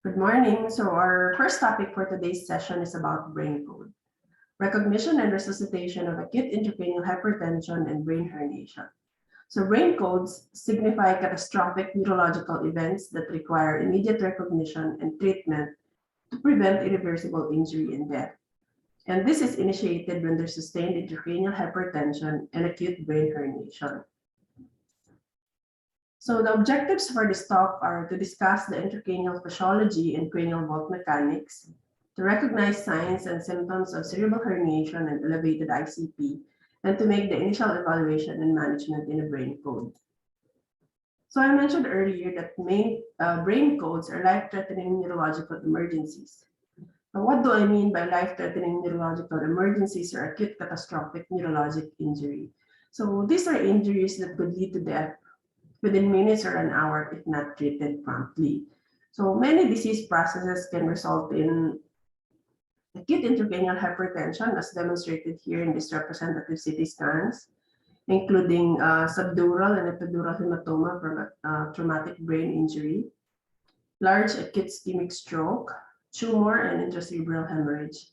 Good morning. So our first topic for today's session is about brain code, recognition and resuscitation of acute intracranial hypertension and brain herniation. So brain codes signify catastrophic neurological events that require immediate recognition and treatment to prevent irreversible injury and death. And this is initiated when there's sustained intracranial hypertension and acute brain herniation. So the objectives for this talk are to discuss the intracranial physiology and cranial vault mechanics, to recognize signs and symptoms of cerebral herniation and elevated ICP, and to make the initial evaluation and management in a brain code. So I mentioned earlier that brain codes are life-threatening neurological emergencies. Now, what do I mean by life-threatening neurological emergencies or acute catastrophic neurologic injury? So these are injuries that could lead to death within minutes or an hour if not treated promptly. So many disease processes can result in acute intracranial hypertension, as demonstrated here in these representative CT scans, including subdural and epidural hematoma from a traumatic brain injury, large acute ischemic stroke, tumor, and intracerebral hemorrhage.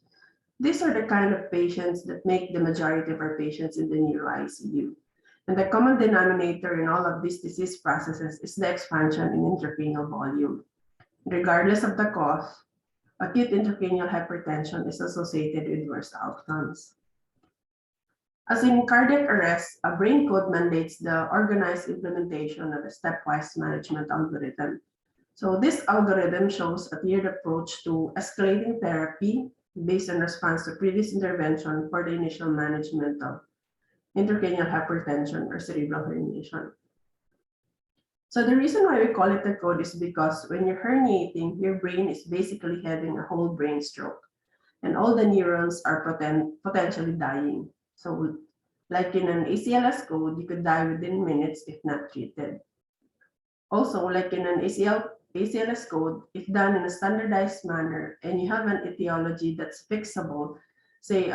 These are the kind of patients that make the majority of our patients in the neuro-ICU. And the common denominator in all of these disease processes is the expansion in intracranial volume. Regardless of the cause, acute intracranial hypertension is associated with worse outcomes. As in cardiac arrest, a brain code mandates the organized implementation of a stepwise management algorithm. So this algorithm shows a tiered approach to escalating therapy based on response to previous intervention for the initial management of intracranial hypertension or cerebral herniation. So the reason why we call it a code is because when you're herniating, your brain is basically having a whole brain stroke, and all the neurons are potentially dying. So like in an ACLS code, you could die within minutes if not treated. Also, like in an ACLS code, if done in a standardized manner and you have an etiology that's fixable, say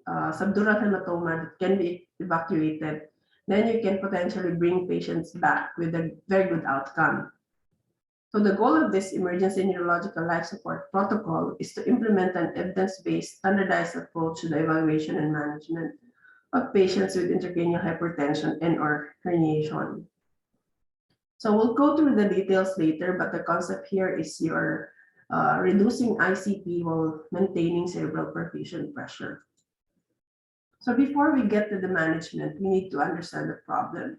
subdural hematoma that can be evacuated, then you can potentially bring patients back with a very good outcome. So the goal of this emergency neurological life support protocol is to implement an evidence-based standardized approach to the evaluation and management of patients with intracranial hypertension and/or herniation. So we'll go through the details later, but the concept here is you're reducing ICP while maintaining cerebral perfusion pressure. So before we get to the management, we need to understand the problem.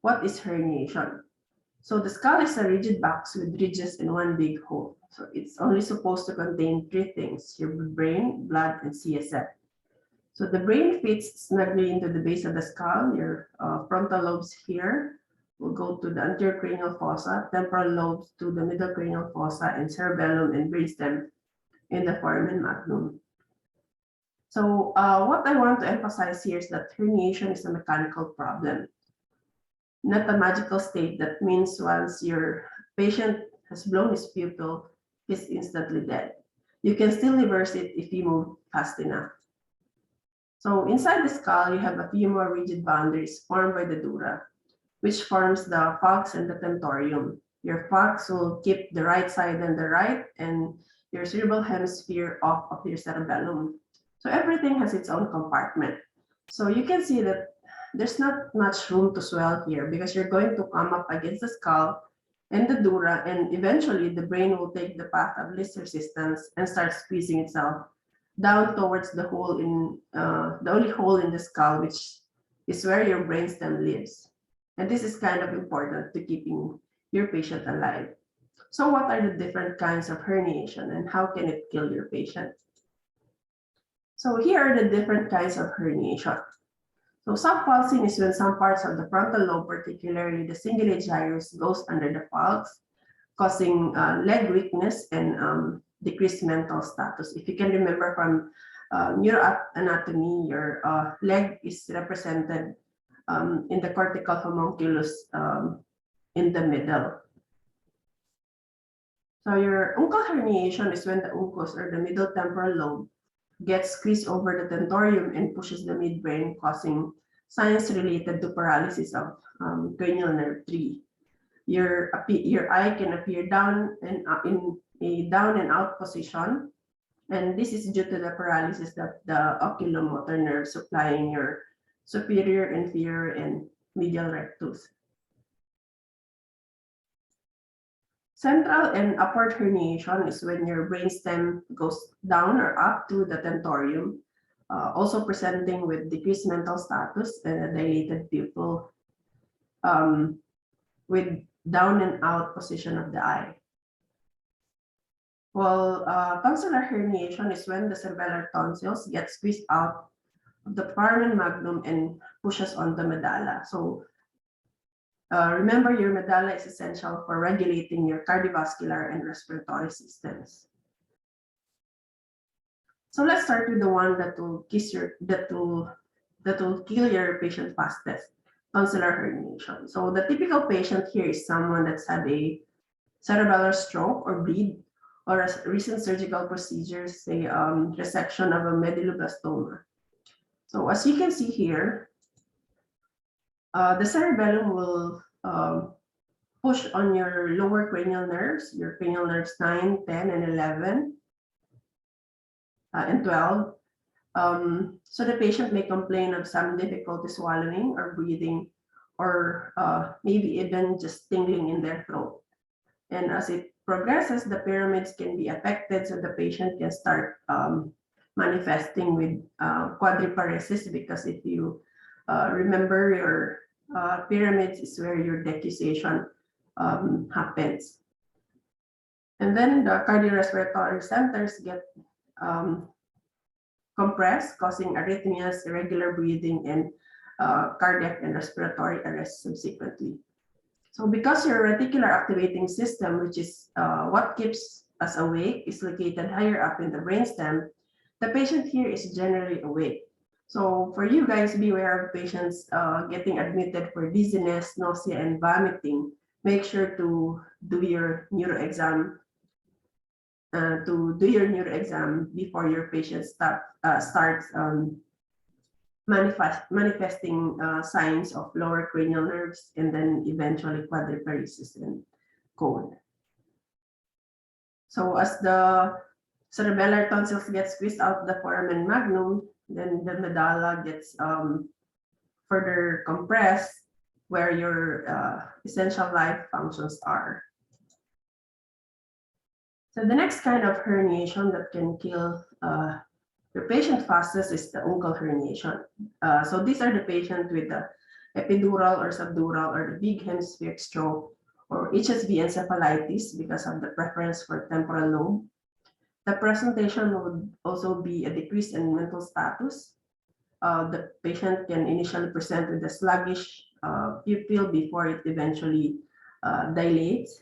What is herniation? So the skull is a rigid box with ridges and one big hole. So it's only supposed to contain three things: your brain, blood, and CSF. So the brain fits snugly into the base of the skull. Your frontal lobes here will go to the anterior cranial fossa, temporal lobes to the middle cranial fossa, and cerebellum and brainstem in the foramen magnum. So what I want to emphasize here is that herniation is a mechanical problem, not a magical state that means once your patient has blown his pupil, he's instantly dead. You can still reverse it if you move fast enough. So inside the skull, you have a few more rigid boundaries formed by the dura, which forms the falx and the tentorium. Your falx will keep the right side on the right and your cerebral hemisphere off of your cerebellum. So everything has its own compartment. So you can see that there's not much room to swell here because you're going to come up against the skull and the dura, and eventually the brain will take the path of least resistance and start squeezing itself down towards the hole in the only hole in the skull, which is where your brainstem lives. And this is kind of important to keeping your patient alive. So what are the different kinds of herniation and how can it kill your patient? So here are the different kinds of herniation. So subfalcine is when some parts of the frontal lobe, particularly the cingulate gyrus, goes under the falx, causing leg weakness and decreased mental status. If you can remember from neuroanatomy, your leg is represented in the cortical homunculus in the middle. So your uncal herniation is when the uncus or the middle temporal lobe gets squeezed over the tentorium and pushes the midbrain, causing signs related to paralysis of cranial nerve 3. Your eye can appear down and in a down and out position, and this is due to the paralysis of the oculomotor nerve supplying your superior, inferior, and medial rectus. Central and upward herniation is when your brainstem goes down or up to the tentorium, also presenting with decreased mental status and a dilated pupil with down and out position of the eye. Well, cancellar herniation is when the cerebellar tonsils get squeezed out of the foramen magnum and pushes on the medulla. So remember, your medulla is essential for regulating your cardiovascular and respiratory systems. So let's start with the one that will kill your patient fastest, cancellar herniation. So the typical patient here is someone that's had a cerebellar stroke or bleed, or a recent surgical procedure, say resection of a medulloblastoma. So as you can see here, the cerebellum will push on your lower cranial nerves, your cranial nerves 9, 10, and 11, and 12. So the patient may complain of some difficulty swallowing or breathing, or maybe even just tingling in their throat. And as it progresses, the pyramids can be affected, so the patient can start manifesting with quadriparesis, because if you remember, your pyramids is where your decussation happens. And then the cardiorespiratory centers get compressed, causing arrhythmias, irregular breathing, and cardiac and respiratory arrest subsequently. So because your reticular activating system, which is what keeps us awake, is located higher up in the brainstem, the patient here is generally awake. So for you guys, beware of patients getting admitted for dizziness, nausea, and vomiting. Make sure to do your neuro exam before your patient starts manifesting signs of lower cranial nerves, and then eventually quadriparesis and cone. So as the cerebellar tonsils get squeezed out the foramen magnum, then the medulla gets further compressed, where your essential life functions are. So the next kind of herniation that can kill your patient fastest is the uncal herniation. So these are the patients with the epidural or subdural or the big hemispheric stroke, or HSV encephalitis, because of the preference for temporal lobe. The presentation would also be a decrease in mental status. The patient can initially present with a sluggish pupil before it eventually dilates,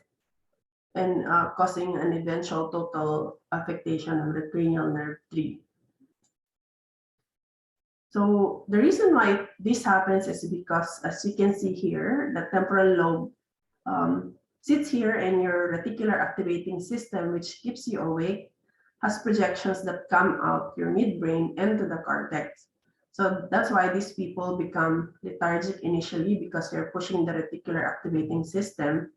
and causing an eventual total affectation of the cranial nerve 3. So the reason why this happens is because, as you can see here, the temporal lobe sits here, and your reticular activating system, which keeps you awake, has projections that come out your midbrain into the cortex. So that's why these people become lethargic initially, because they're pushing the reticular activating system.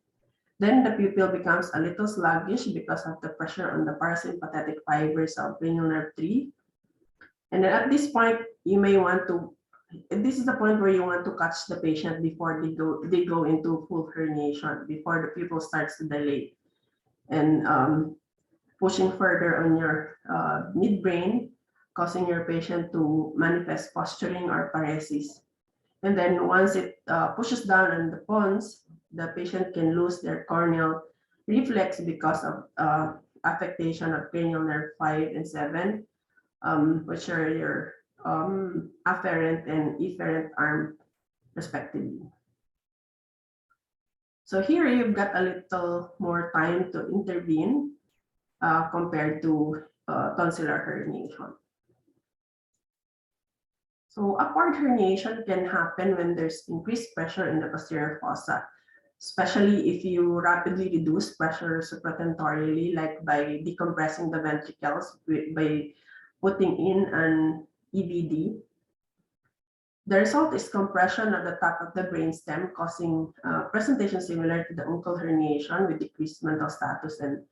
Then the pupil becomes a little sluggish because of the pressure on the parasympathetic fibers of cranial nerve 3. And then at this point, you may want to, this is the point where you want to catch the patient before they go into full herniation, before the pupil starts to dilate, and pushing further on your midbrain, causing your patient to manifest posturing or paresis. And then once it pushes down on the pons, the patient can lose their corneal reflex because of affectation of cranial nerve 5 and 7, which are your afferent and efferent arm, respectively. So here you've got a little more time to intervene compared to tonsillar herniation. So upward herniation can happen when there's increased pressure in the posterior fossa, especially if you rapidly reduce pressure supratentorially, like by decompressing the ventricles by putting in an EBD. The result is compression at the top of the brainstem, causing presentation similar to the uncal herniation with decreased mental status and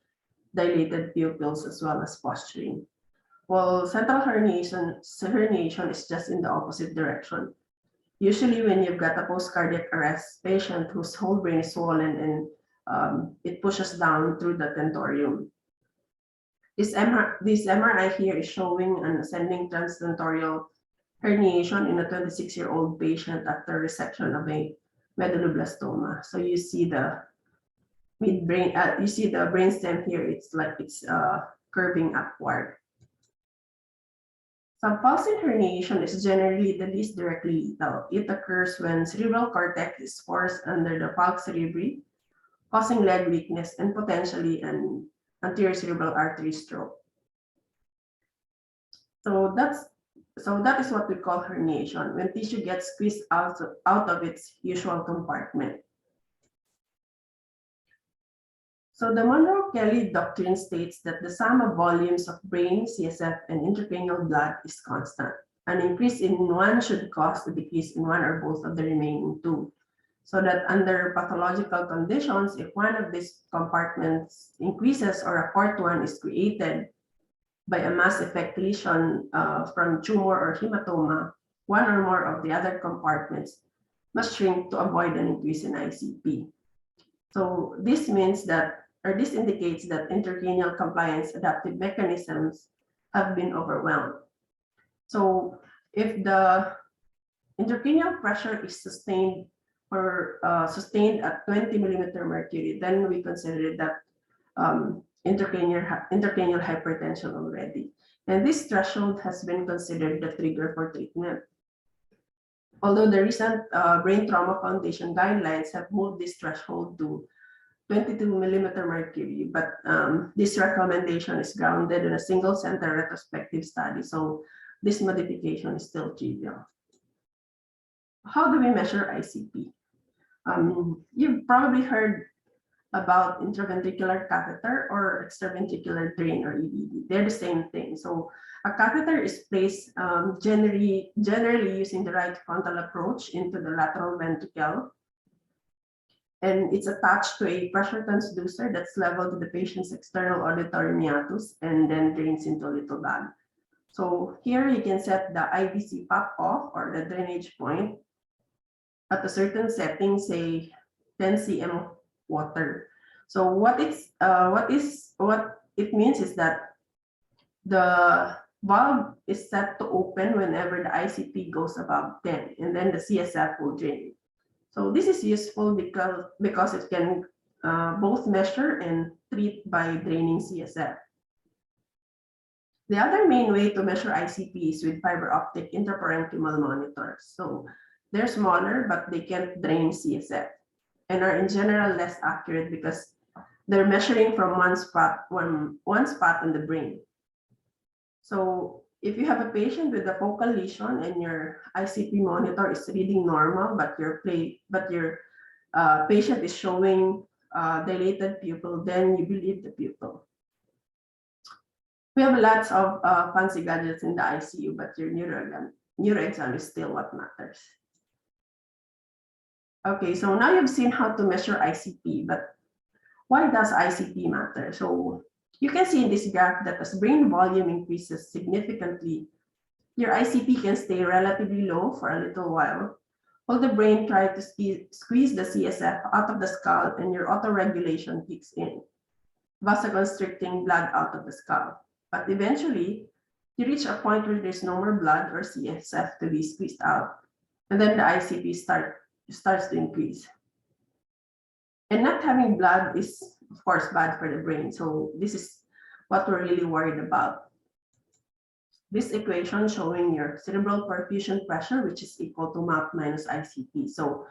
dilated pupils as well as posturing. While central herniation is just in the opposite direction. Usually when you've got a post-cardiac arrest patient whose whole brain is swollen and it pushes down through the tentorium. This MRI here is showing an ascending transtentorial herniation in a 26-year-old patient after resection of a medulloblastoma. So you see the midbrain, you see the brainstem here. It's like it's curving upward. Subfalcine herniation is generally the least directly lethal. It occurs when cerebral cortex is forced under the falx cerebri, causing leg weakness and potentially an anterior cerebral artery stroke. So that is what we call herniation, when tissue gets squeezed out of its usual compartment. So the Monarch-Kelly doctrine states that the sum of volumes of brain, CSF, and intracranial blood is constant. An increase in one should cause a decrease in one or both of the remaining two. So that under pathological conditions, if one of these compartments increases or a fourth one is created by a mass effect lesion from tumor or hematoma, one or more of the other compartments must shrink to avoid an increase in ICP. So this means that, or this indicates that intracranial compliance adaptive mechanisms have been overwhelmed. So if the intracranial pressure is sustained or sustained at 20 millimeter mercury, then we consider that intracranial hypertension already. And this threshold has been considered the trigger for treatment. Although the recent Brain Trauma Foundation guidelines have moved this threshold to 22 millimeter mercury, but this recommendation is grounded in a single center retrospective study. So this modification is still trivial. How do we measure ICP? You've probably heard about intraventricular catheter or extraventricular drain or EVD. They're the same thing. So a catheter is placed generally using the right frontal approach into the lateral ventricle. And it's attached to a pressure transducer that's level to the patient's external auditory meatus and then drains into a little bag. So here you can set the IVC pop off or the drainage point at a certain setting, say 10 cm of water. So what it means is that the valve is set to open whenever the ICP goes above 10, and then the CSF will drain. So this is useful because it can both measure and treat by draining CSF. The other main way to measure ICP is with fiber optic intraparenchymal monitors. So they're smaller, but they can't drain CSF and are in general less accurate because they're measuring from one spot on the brain. So if you have a patient with a focal lesion and your ICP monitor is reading normal, but your patient is showing dilated pupil, then you believe the pupil. We have lots of fancy gadgets in the ICU, but your neuro exam is still what matters. Okay, so now you've seen how to measure ICP, but why does ICP matter? So you can see in this graph that as brain volume increases significantly, your ICP can stay relatively low for a little while the brain tries to squeeze the CSF out of the skull and your autoregulation kicks in, vasoconstricting blood out of the skull. But eventually, you reach a point where there's no more blood or CSF to be squeezed out, and then the ICP starts to increase. And not having blood is, of course, bad for the brain. So this is what we're really worried about. This equation showing your cerebral perfusion pressure, which is equal to MAP minus ICP. So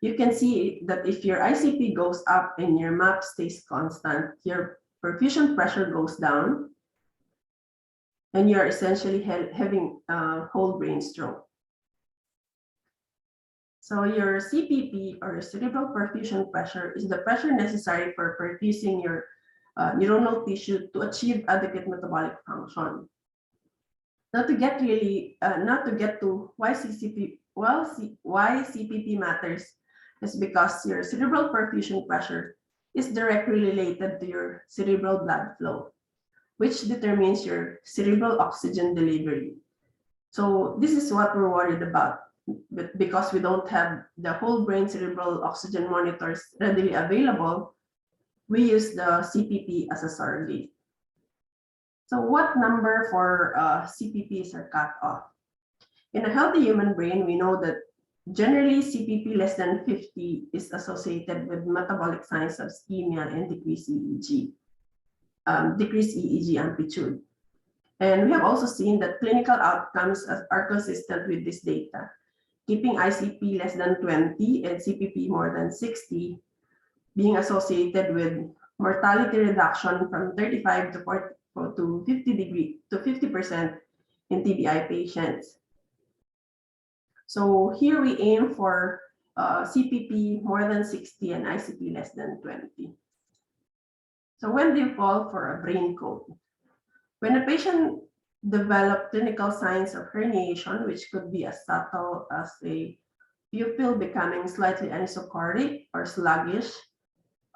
you can see that if your ICP goes up and your MAP stays constant, your perfusion pressure goes down, and you're essentially having a whole brain stroke. So your CPP, or cerebral perfusion pressure, is the pressure necessary for perfusing your neuronal tissue to achieve adequate metabolic function. Not to get to why CPP why CPP matters is because your cerebral perfusion pressure is directly related to your cerebral blood flow, which determines your cerebral oxygen delivery. So this is what we're worried about, but because we don't have the whole brain cerebral oxygen monitors readily available, we use the CPP as a surrogate. So what number for CPPs are cut off? In a healthy human brain, we know that generally CPP less than 50 is associated with metabolic signs of ischemia and decreased EEG amplitude. And we have also seen that clinical outcomes are consistent with this data, keeping ICP less than 20 and CPP more than 60 being associated with mortality reduction from 35 to 40 to 50% in TBI patients. So here we aim for CPP more than 60 and ICP less than 20. So when do you call for a brain code? When a patient develops clinical signs of herniation, which could be as subtle as a pupil becoming slightly anisocoratic or sluggish,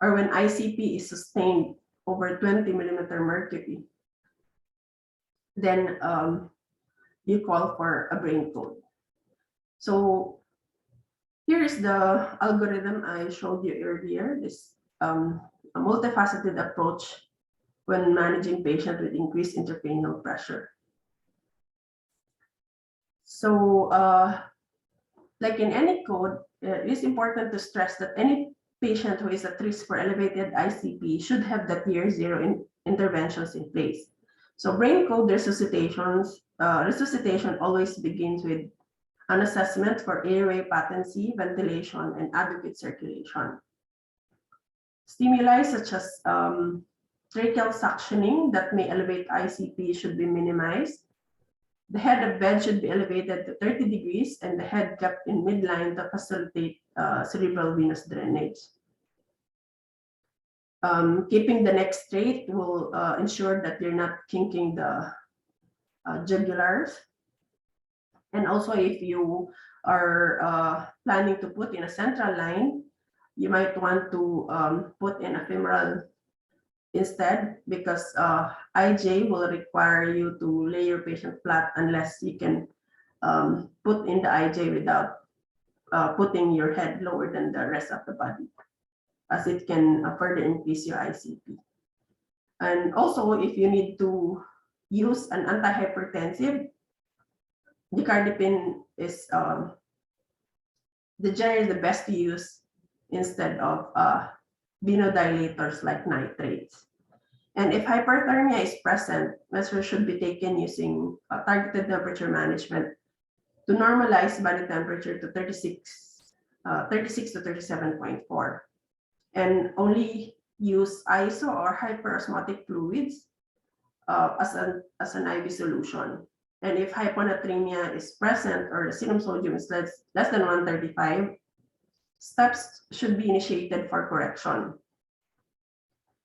or when ICP is sustained over 20 millimeter mercury, then you call for a brain code. So here is the algorithm I showed you earlier, this a multifaceted approach when managing patients with increased intracranial pressure. So like in any code, it is important to stress that any patient who is at risk for elevated ICP should have the tier 0 interventions in place. So brain code resuscitation always begins with an assessment for airway patency, ventilation, and adequate circulation. Stimuli such as tracheal suctioning that may elevate ICP should be minimized. The head of bed should be elevated to 30 degrees and the head kept in midline to facilitate cerebral venous drainage. Keeping the neck straight will ensure that you're not kinking the jugulars. And also, if you are planning to put in a central line, you might want to put in a femoral instead, because IJ will require you to lay your patient flat unless you can put in the IJ without putting your head lower than the rest of the body, as it can further increase your ICP. And also, if you need to use an antihypertensive, nicardipine is generally the best to use instead of venodilators like nitrates. And if hyperthermia is present, measures should be taken using targeted temperature management to normalize body temperature to 36 to 37.4, and only use ISO or hyperosmotic fluids as an IV solution. And if hyponatremia is present or the serum sodium is less than 135, steps should be initiated for correction.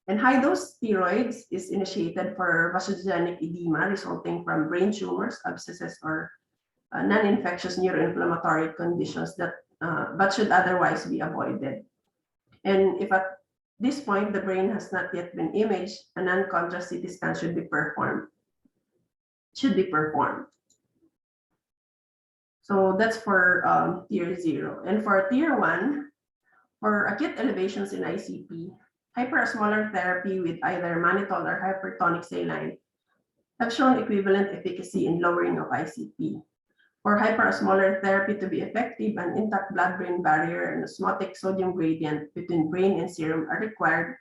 And high-dose steroids is initiated for vasogenic edema resulting from brain tumors, abscesses, or non-infectious neuroinflammatory conditions that but should otherwise be avoided. And if at this point the brain has not yet been imaged, a non-contrast CT scan should be performed. So that's for tier 0. And for tier 1, for acute elevations in ICP, hyperosmolar therapy with either mannitol or hypertonic saline have shown equivalent efficacy in lowering of ICP. For hyperosmolar therapy to be effective, an intact blood-brain barrier and osmotic sodium gradient between brain and serum are required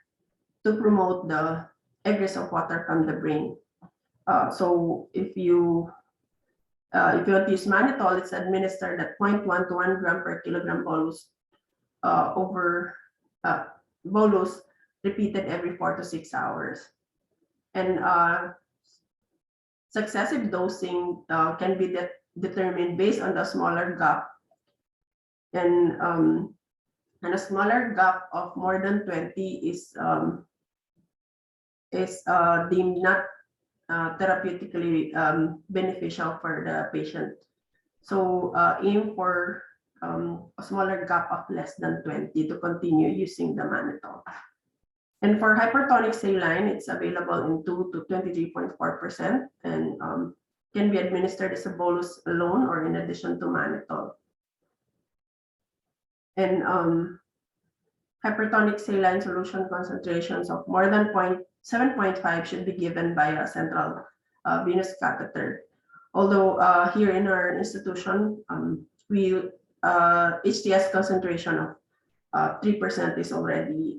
to promote the egress of water from the brain. So if you want to use mannitol, it's administered at 0.1 to 1 gram per kilogram bolus over bolus repeated every 4 to 6 hours. And successive dosing can be determined based on the smaller gap. And a smaller gap of more than 20 is deemed not therapeutically beneficial for the patient So aim for a smaller gap of less than 20 to continue using the mannitol. And for hypertonic saline, it's available in 2 to 23.4% and can be administered as a bolus alone or in addition to mannitol. And hypertonic saline solution concentrations of more than 7.5 should be given by a central venous catheter. Although here in our institution, we HTS concentration of 3% is already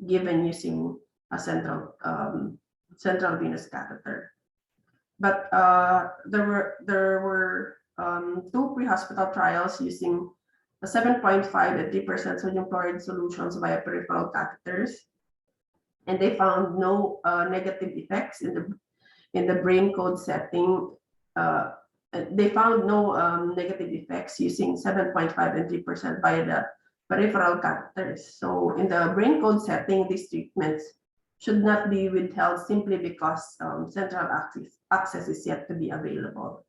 given using a central venous catheter. But there were 2 pre-hospital trials using a 7.5 and 3% sodium chloride solutions via peripheral catheters, and they found no negative effects in the brain code setting. They found no negative effects using 7.5 and 3% via the peripheral catheters. So in the brain code setting, these treatments should not be withheld simply because central access is yet to be available.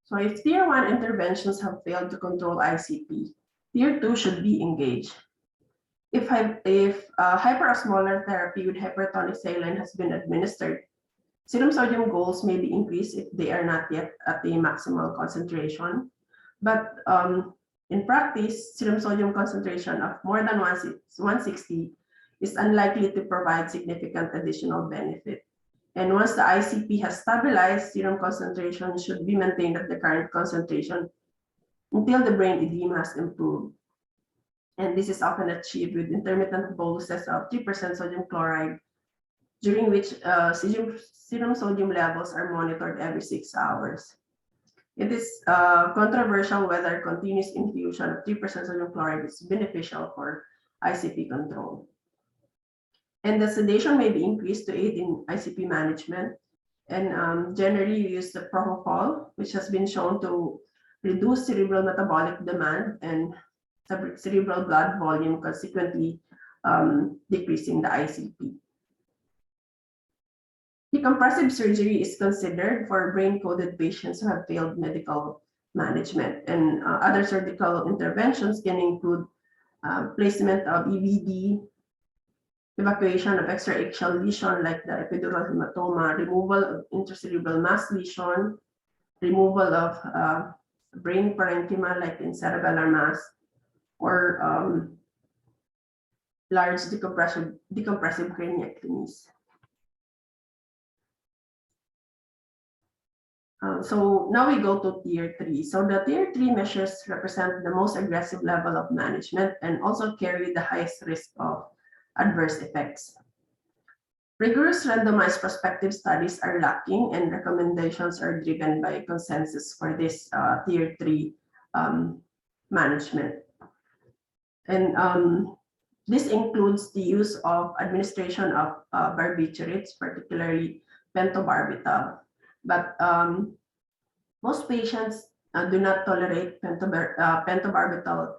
So if tier 1 interventions have failed to control ICP, tier 2 should be engaged. If hyperosmolar therapy with hypertonic saline has been administered, serum sodium goals may be increased if they are not yet at the maximal concentration. But in practice, serum sodium concentration of more than 160 is unlikely to provide significant additional benefit. And once the ICP has stabilized, serum concentration should be maintained at the current concentration until the brain edema has improved. And this is often achieved with intermittent boluses of 3% sodium chloride, during which serum sodium levels are monitored every 6 hours. It is controversial whether continuous infusion of 3% sodium chloride is beneficial for ICP control. And the sedation may be increased to aid in ICP management. And generally, you use the propofol, which has been shown to reduce cerebral metabolic demand and cerebral blood volume, consequently decreasing the ICP. Decompressive surgery is considered for brain-coded patients who have failed medical management, and other surgical interventions can include placement of EVD, evacuation of extra-axial lesion like the epidural hematoma, removal of intracerebral mass lesion, removal of brain parenchyma like in cerebellar mass, or large decompressive craniectomies. So now we go to tier 3. So the tier 3 measures represent the most aggressive level of management and also carry the highest risk of adverse effects. Rigorous randomized prospective studies are lacking, and recommendations are driven by consensus for this tier 3 management. And this includes the use of administration of barbiturates, particularly pentobarbital. But most patients do not tolerate pentobarbital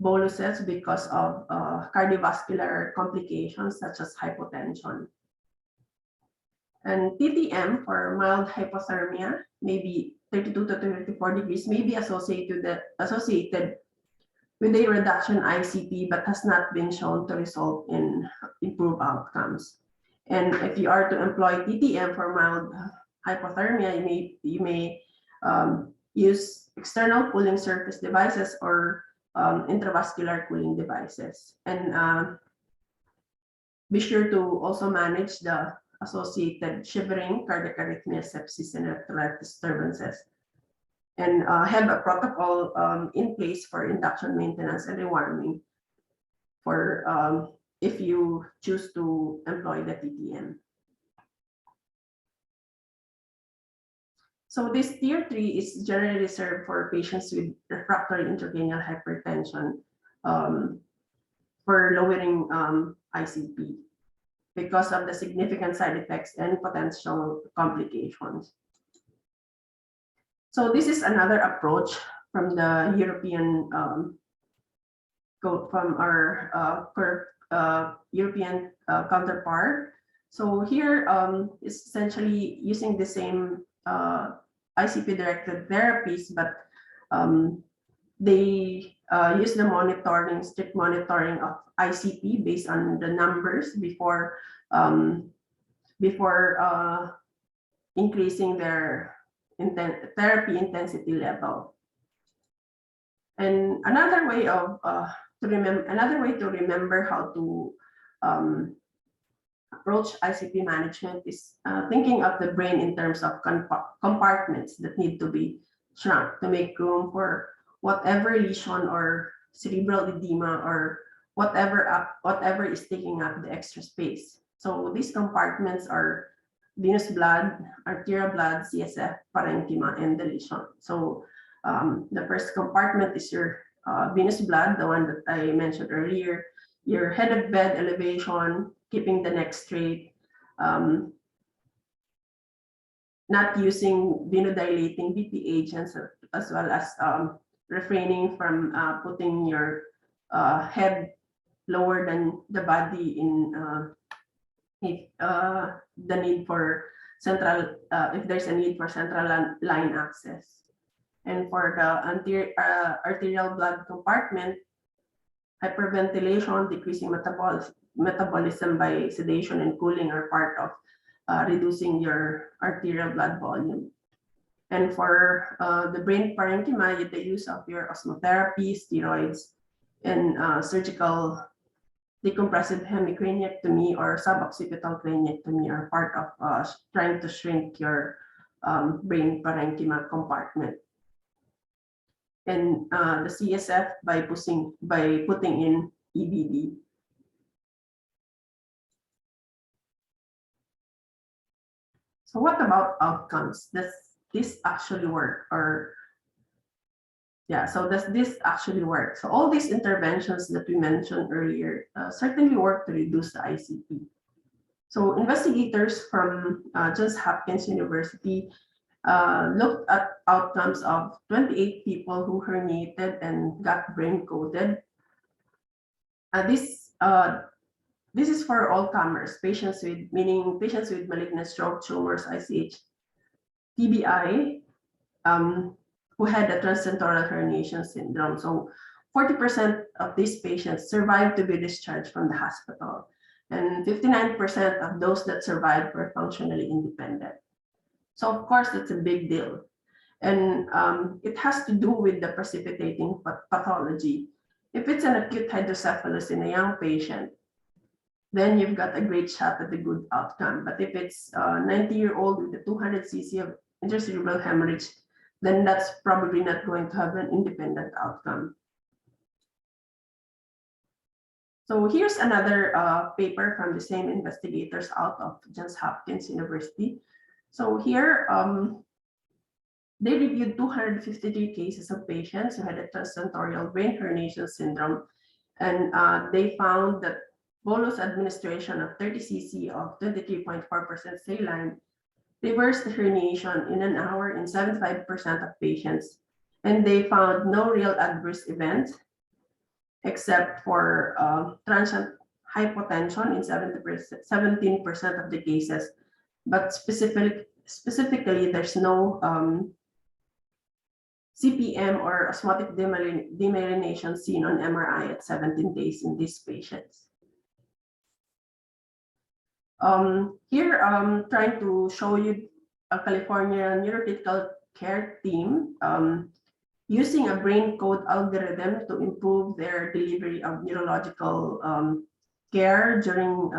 boluses because of cardiovascular complications such as hypotension. And TTM for mild hypothermia, maybe 32 to 34 degrees, may be associated with a reduction ICP, but has not been shown to result in improved outcomes. And if you are to employ TTM for mild hypothermia, you may use external cooling surface devices or intravascular cooling devices. And be sure to also manage the associated shivering, cardiac arrhythmia, sepsis, and electrolyte disturbances. And have a protocol in place for induction maintenance and rewarming for if you choose to employ the TTM. So this tier 3 is generally reserved for patients with refractory intracranial hypertension for lowering ICP because of the significant side effects and potential complications. So this is another approach from the European from our European counterpart. So here is essentially using the same ICP-directed therapies, but they use the strict monitoring of ICP based on the numbers before increasing their therapy intensity level. And another way to remember how to approach ICP management is thinking of the brain in terms of compartments that need to be shrunk to make room for whatever lesion or cerebral edema or whatever is taking up the extra space. So these compartments are venous blood, arterial blood, CSF, parenchyma, and the lesion. So the first compartment is your venous blood, the one that I mentioned earlier, your head of bed elevation, keeping the neck straight, not using venodilating BP agents, as well as refraining from putting your head lower than the body in if there's a need for central line access. And for the arterial blood compartment, hyperventilation, decreasing metabolism by sedation and cooling are part of reducing your arterial blood volume. And for the brain parenchyma, the use of your osmotherapy, steroids, and surgical decompressive hemicraniectomy or suboccipital craniectomy are part of trying to shrink your brain parenchyma compartment. And the CSF by putting in EBD. So what about outcomes? Does this actually work? Does this actually work? So all these interventions that we mentioned earlier certainly work to reduce the ICP. So investigators from Johns Hopkins University looked at outcomes of 28 people who herniated and got brain coated. This is for all comers, meaning patients with malignant stroke, tumors, ICH, TBI, who had a transtentorial herniation syndrome. So 40% of these patients survived to be discharged from the hospital, and 59% of those that survived were functionally independent. So of course, that's a big deal. And it has to do with the precipitating pathology. If it's an acute hydrocephalus in a young patient, then you've got a great shot at a good outcome. But if it's a 90-year-old with a 200 cc of intracerebral hemorrhage, then that's probably not going to have an independent outcome. So here's another paper from the same investigators out of Johns Hopkins University. So here, they reviewed 253 cases of patients who had a transtentorial brain herniation syndrome, and they found that bolus administration of 30 cc of 23.4% saline reversed the herniation in an hour in 75% of patients, and they found no real adverse events except for transient hypotension in 17% of the cases, but specifically there's no CPM or osmotic demyelination seen on MRI at 17 days in these patients. Here, I'm trying to show you a California neurocritical care team using a brain code algorithm to improve their delivery of neurological care during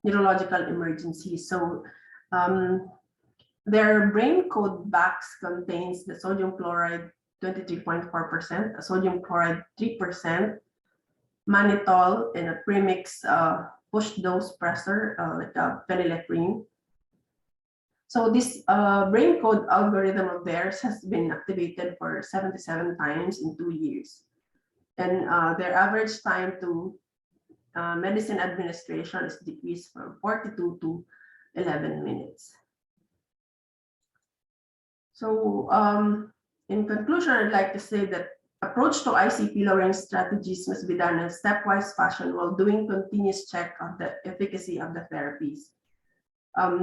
neurological emergencies. So their brain code box contains the sodium chloride 23.4%, sodium chloride 3%, mannitol, and a premix push dose pressor like a phenylephrine. So this brain code algorithm of theirs has been activated for 77 times in 2 years. And their average time to medicine administration is decreased from 42 to 11 minutes. So in conclusion, I'd like to say that approach to ICP lowering strategies must be done in a stepwise fashion while doing continuous check of the efficacy of the therapies.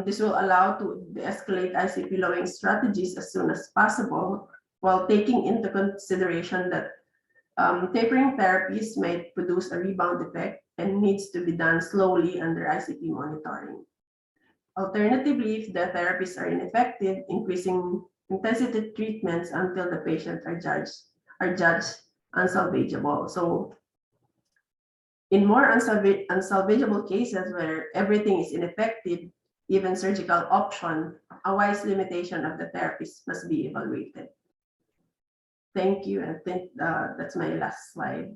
This will allow to de-escalate ICP lowering strategies as soon as possible while taking into consideration that tapering therapies may produce a rebound effect and needs to be done slowly under ICP monitoring. Alternatively, if the therapies are ineffective, increasing intensity treatments until the patient are judged unsalvageable. So in more unsalvageable cases where everything is ineffective, even surgical option, a wise limitation of the therapies must be evaluated. Thank you, and that's my last slide.